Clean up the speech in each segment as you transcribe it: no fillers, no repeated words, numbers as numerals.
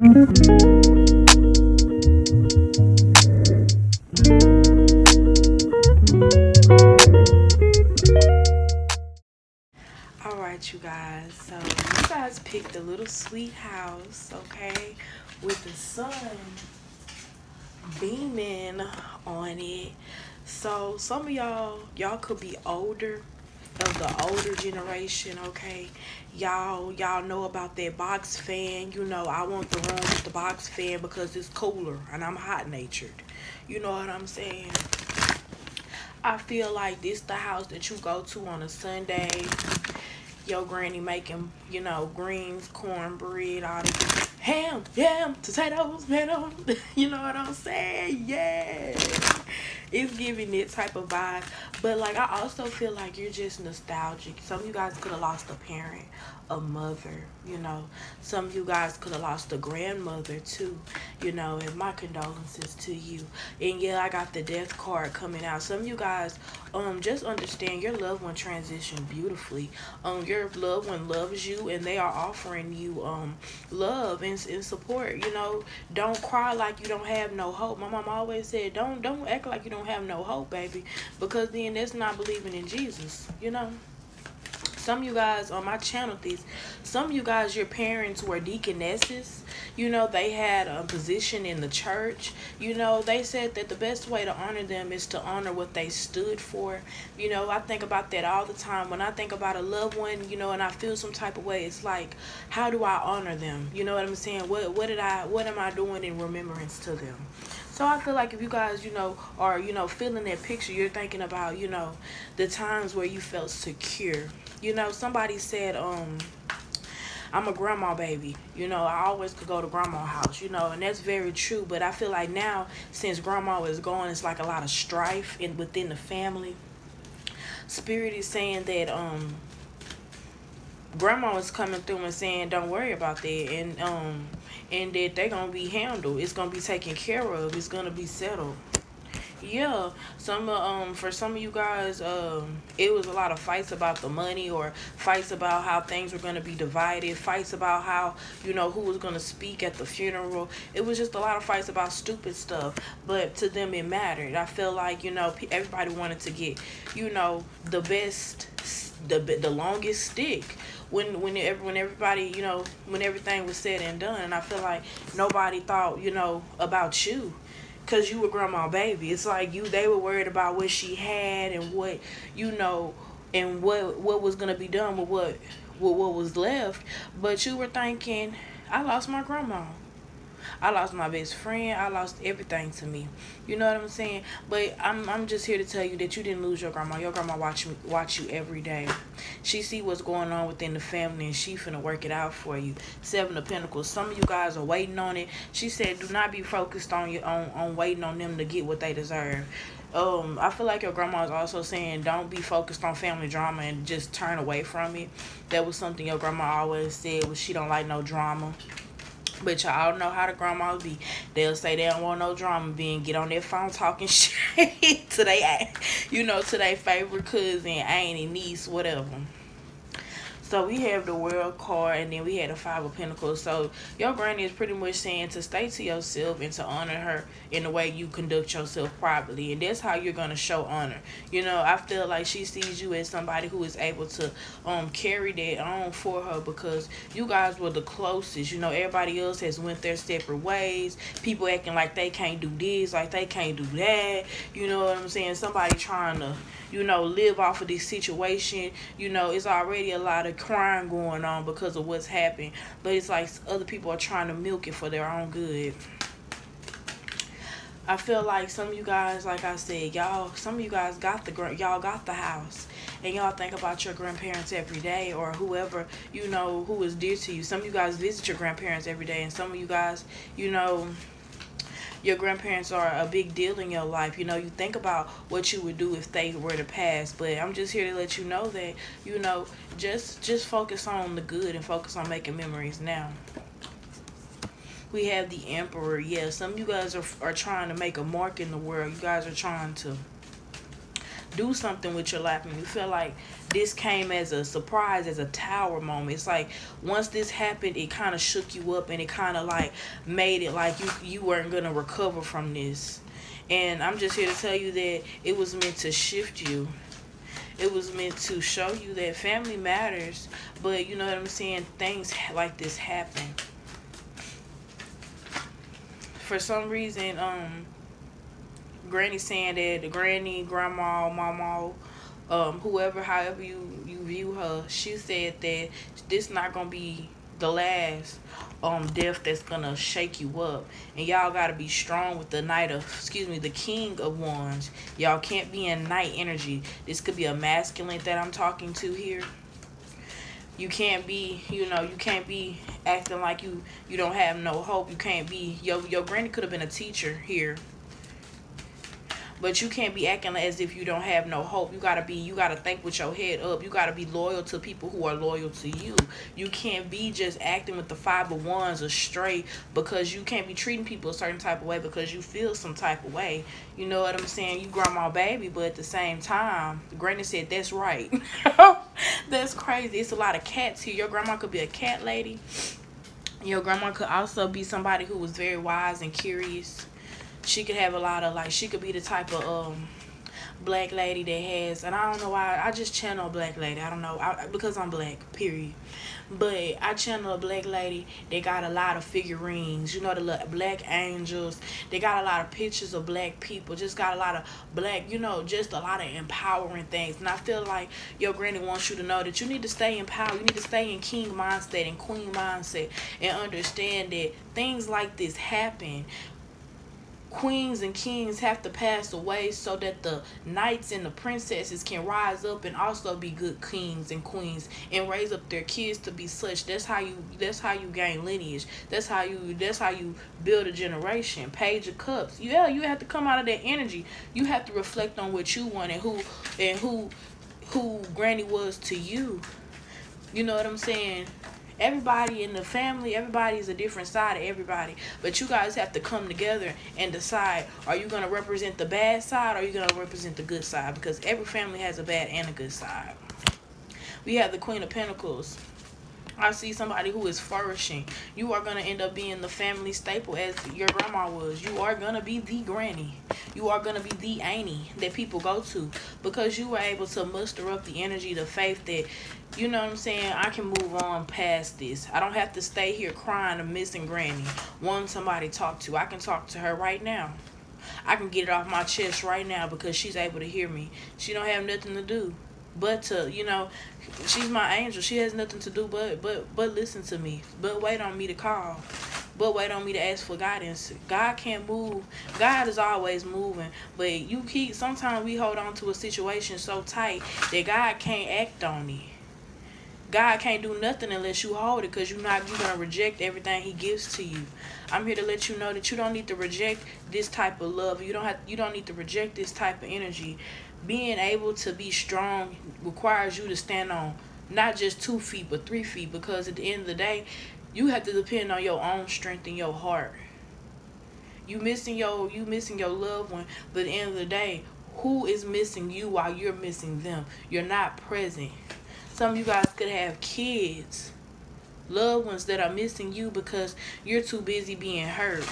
Alright, you guys. So, you guys picked a little sweet house, okay? With the sun beaming on it. So, some of y'all could be older, of the older generation, okay? Y'all know about that box fan. You know, I want the room with the box fan because it's cooler and I'm hot natured. You know what I'm saying? I feel like this the house that you go to on a Sunday. Your granny making, greens, cornbread, all the ham, potatoes, man. You know what I'm saying? Yeah. It's giving that type of vibe. But like I also feel like you're just nostalgic. Some of you guys could have lost a parent, a mother, you know. Some of you guys could have lost a grandmother too, and my condolences to you. And yeah, I got the death card coming out. Some of you guys just understand your loved one transitioned beautifully. Your loved one loves you and they are offering you love and support. Don't cry like you don't have no hope. My mom always said, don't act like you don't have no hope, baby, because then that's not believing in Jesus. Some of you guys on my channel, some of you guys, your parents were deaconesses. They had a position in the church. They said that the best way to honor them is to honor what they stood for. I think about that all the time. When I think about a loved one, and I feel some type of way, it's like, how do I honor them? You know what I'm saying? What am I doing in remembrance to them? So I feel like if you guys, are, feeling that picture, you're thinking about, the times where you felt secure. Somebody said, I'm a grandma baby. I always could go to grandma's house, and that's very true. But I feel like now, since grandma is gone, it's like a lot of strife within the family. Spirit is saying that grandma is coming through and saying, don't worry about that, and that they're gonna be handled. It's gonna be taken care of. It's gonna be settled. Yeah, for some of you guys, it was a lot of fights about the money, or fights about how things were gonna be divided, fights about how, who was gonna speak at the funeral. It was just a lot of fights about stupid stuff, but to them it mattered. I feel like, everybody wanted to get, the best, the longest stick when everybody, when everything was said and done. And I feel like nobody thought, about you, because you were grandma baby. It's like they were worried about what she had and what, and what was gonna be done with what was left. But you were thinking, I lost my grandma, I lost my best friend, I lost everything to me. You know what I'm saying? But I'm just here to tell you that you didn't lose your grandma. Your grandma watch you every day. She see what's going on within the family, and she finna work it out for you. Seven of Pentacles. Some of you guys are waiting on it. She said, do not be focused on waiting on them to get what they deserve. I feel like your grandma is also saying, don't be focused on family drama and just turn away from it. That was something your grandma always said, was she don't like no drama. But y'all know how the grandmas be. They'll say they don't want no drama, being get on their phone talking shit to their favorite cousin, aunt, and niece, whatever. So we have the World card, and then we had the Five of Pentacles. So your granny is pretty much saying to stay to yourself and to honor her in the way you conduct yourself properly. And that's how you're going to show honor. I feel like she sees you as somebody who is able to carry that on for her, because you guys were the closest. Everybody else has went their separate ways. People acting like they can't do this, like they can't do that. You know what I'm saying? Somebody trying to, live off of this situation. It's already a lot of crime going on because of what's happened, but it's like other people are trying to milk it for their own good. I feel like some of you guys, like I said, some of you guys got the house, and y'all think about your grandparents every day, or whoever, who is dear to you. Some of you guys visit your grandparents every day, and some of you guys, your grandparents are a big deal in your life. You think about what you would do if they were to pass. But I'm just here to let you know that, just focus on the good and focus on making memories now. We have the Emperor. Yeah, some of you guys are trying to make a mark in the world. You guys are trying to do something with your life, and you feel like this came as a surprise, as a tower moment. It's like once this happened, it kind of shook you up, and it kind of like made it like you weren't gonna recover from this. And I'm just here to tell you that it was meant to shift you. It was meant to show you that family matters, but you know what I'm saying? Things like this happen. For some reason, Granny saying that the granny, grandma, mama, whoever, however you view her, she said that this not gonna be the last death that's gonna shake you up, and y'all gotta be strong with the knight of, excuse me, the king of wands. Y'all can't be in knight energy. This could be a masculine that I'm talking to here. You can't be, you can't be acting like you don't have no hope. You can't be, your granny could have been a teacher here, but you can't be acting as if you don't have no hope. You gotta think with your head up. You gotta be loyal to people who are loyal to you. You can't be just acting with the 5 of Wands astray, because you can't be treating people a certain type of way because you feel some type of way. You know what I'm saying? You grandma baby, but at the same time, Granny said that's right. That's crazy. It's a lot of cats here. Your grandma could be a cat lady. Your grandma could also be somebody who was very wise and curious. She could have a lot of, like, she could be the type of black lady that has, and I don't know why I just channel a black lady. I don't know, because I'm black, period. But I channel a black lady that got a lot of figurines, the little black angels. They got a lot of pictures of black people, just got a lot of black, just a lot of empowering things. And I feel like your granny wants you to know that you need to stay empowered. You need to stay in king mindset and queen mindset, and understand that things like this happen. Queens and kings have to pass away so that the knights and the princesses can rise up and also be good kings and queens and raise up their kids to be such. That's how you gain lineage. That's how you build a generation. Page of Cups. Yeah, you have to come out of that energy. You have to reflect on what you want and who Granny was to you. You know what I'm saying? Everybody in the family, everybody is a different side of everybody. But you guys have to come together and decide, are you going to represent the bad side, or are you going to represent the good side? Because every family has a bad and a good side. We have the Queen of Pentacles. I see somebody who is flourishing. You are going to end up being the family staple as your grandma was. You are going to be the granny. You are going to be the auntie that people go to, because you were able to muster up the energy, the faith that, you know what I'm saying, I can move on past this. I don't have to stay here crying and missing granny, wanting somebody to talk to. I can talk to her right now. I can get it off my chest right now because she's able to hear me. She don't have nothing to do but to, she's my angel. She has nothing to do but listen to me, but wait on me to call, but wait on me to ask for guidance. God can't move. God is always moving, but sometimes we hold on to a situation so tight that God can't act on it. God can't do nothing unless you hold it, because you're going to reject everything he gives to you. I'm here to let you know that you don't need to reject this type of love. You don't need to reject this type of energy. Being able to be strong requires you to stand on not just 2 feet but 3 feet, because at the end of the day, you have to depend on your own strength in your heart. You missing your loved one, but at the end of the day, who is missing you while you're missing them? You're not present. Some of you guys could have kids, loved ones that are missing you because you're too busy being hurt.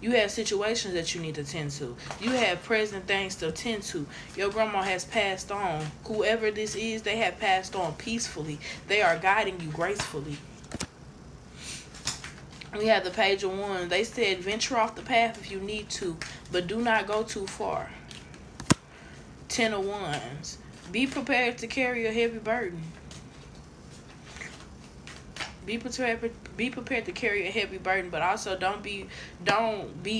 You have situations that you need to tend to. You have present things to tend to. Your grandma has passed on. Whoever this is, they have passed on peacefully. They are guiding you gracefully. We have the Page of Wands. They said venture off the path if you need to, but do not go too far. 10 of Wands. Be prepared to carry a heavy burden. Be prepared to carry a heavy burden, but also don't be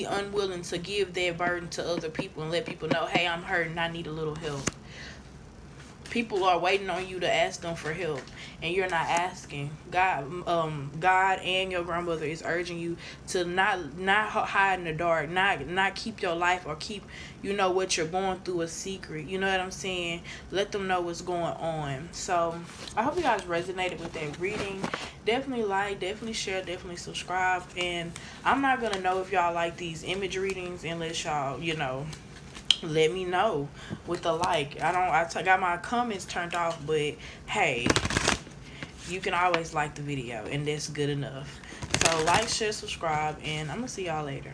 unwilling to give that burden to other people and let people know, hey, I'm hurting, I need a little help. People are waiting on you to ask them for help, and you're not asking. God and your grandmother is urging you to not hide in the dark, not keep your life or keep what you're going through a secret. You know what I'm saying? Let them know what's going on. So I hope you guys resonated with that reading. Definitely like, definitely share, definitely subscribe. And I'm not gonna know if y'all like these image readings unless y'all let me know with the like. Got my comments turned off, but hey, you can always like the video, and that's good enough. So like, share, subscribe, and I'm gonna see y'all later.